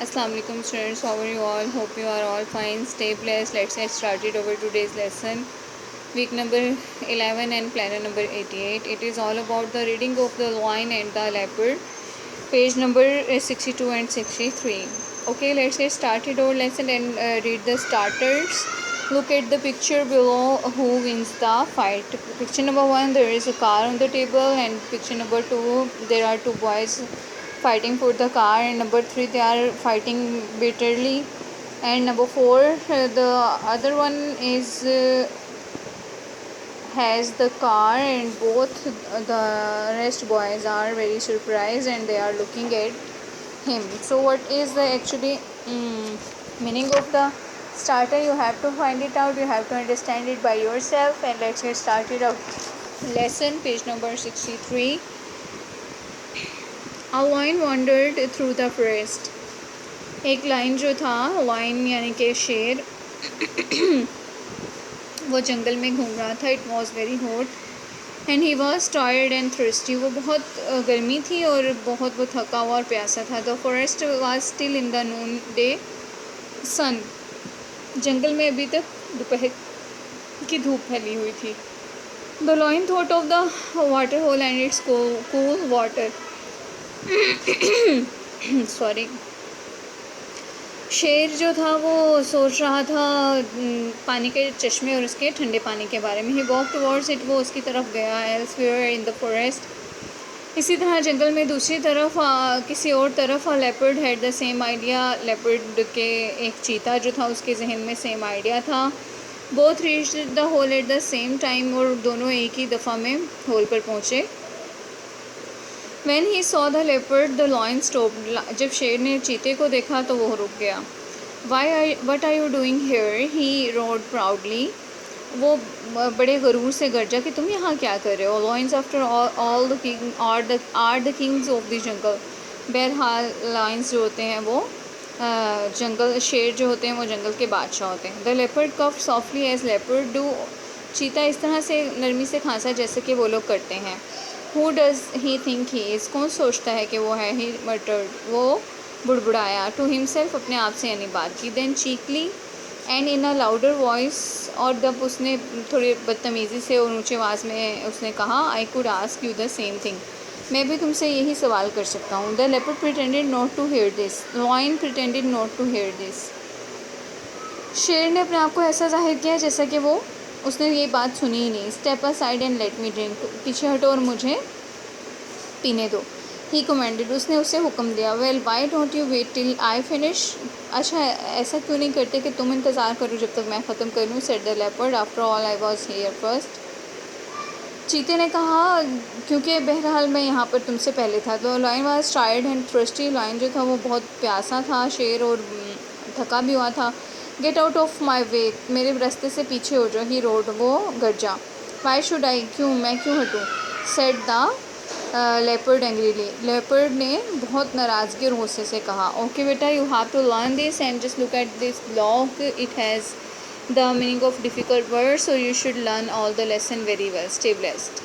Assalamu alaikum students, how are you all? Hope you are all fine. Stay blessed. Let's get started over today's lesson. Week number 11 and planner number 88. It is all about the reading of the lion and the leopard. Page number 62 and 63. Okay, let's get started our lesson and read the starters. Look at the picture below. Who wins the fight? Picture number 1, there is a car on the table, and picture number 2, there are two boys fighting for the car, and number 3, they are fighting bitterly, and number 4, the other one is has the car, and both the rest boys are very surprised and they are looking at him. So what is the actually meaning of the starter? You have to find it out, you have to understand it by yourself, and let's get started out lesson. Page number 63. A lion wandered through the forest. एक line जो था, line यानी कि शेर, वो जंगल में घूम रहा था. It was very hot and he was tired and thirsty. वो बहुत गर्मी थी और बहुत वो थका हुआ और प्यासा था. The forest was still in the noon day sun. जंगल में अभी तक दोपहर की धूप फैली हुई थी. The lion thought of the water hole and its cool water. Sorry. शेर जो था वो सोच रहा था पानी के चश्मे और उसके ठंडे पानी के बारे में. He walk towards it. वो उसकी तरफ गया. Elsewhere in the forest. इसी तरह जंगल में दूसरी तरफ किसी और तरफ leopard had the same idea. Leopard के एक चीता जो था उसके जहन में सेम आइडिया था. Both reached the hole at the same time. और दोनों एक ही दफ़ा में होल पर पहुँचे. When he saw the leopard, the lion stopped. जब शेर ने चीते को देखा तो वो रुक गया. What are you doing here? He roared proudly. वो बड़े गरूर से गरजा कि तुम यहाँ क्या कर रहे हो. Lions after all the king are the kings of the jungle. बहरहाल lions जो होते हैं वो जंगल, शेर जो होते हैं वो जंगल के बादशाह होते हैं. The leopard coughed softly as leopard do. चीता इस तरह से नरमी से खांसा जैसे कि वो लोग करते हैं. Who does he think he is? कौन सोचता है कि वो है. He muttered. वो बुड़बुड़ाया. To himself, अपने आप से यानी बात की. Then cheekily and in a louder voice, और जब उसने थोड़ी बदतमीज़ी से और ऊँची आवाज़ में उसने कहा, I could ask you the same thing. मैं भी तुमसे यही सवाल कर सकता हूँ. The leopard pretended not to hear this. Lion pretended not to hear this. शेर ने अपने आप को ऐसा जाहिर किया जैसा कि वो उसने ये बात सुनी ही नहीं. Step aside and let me drink. पीछे हटो और मुझे पीने दो. He commanded. उसने उसे हुक्म दिया. Well why don't you wait till I finish. अच्छा ऐसा क्यों नहीं करते कि तुम इंतज़ार करो जब तक मैं ख़त्म कर लूँ. Said the leopard. After all I was here first. चीते ने कहा क्योंकि बहरहाल मैं यहाँ पर तुमसे पहले था. तो lion was tired and thirsty. Lion जो था वो बहुत प्यासा था, शेर, और थका भी हुआ था. Get out of my way. मेरे रास्ते से पीछे हो जाओ. He roared. वो गरजा. Why should I. क्यों, मैं क्यों हटूँ. Said the leopard angrily. Leopard ने बहुत नाराज़गी और गुस्से से कहा. ओके बेटा, you have to learn this and just look at this blog. It has the meaning of difficult words, so you should learn all the lesson very well. Stay blessed.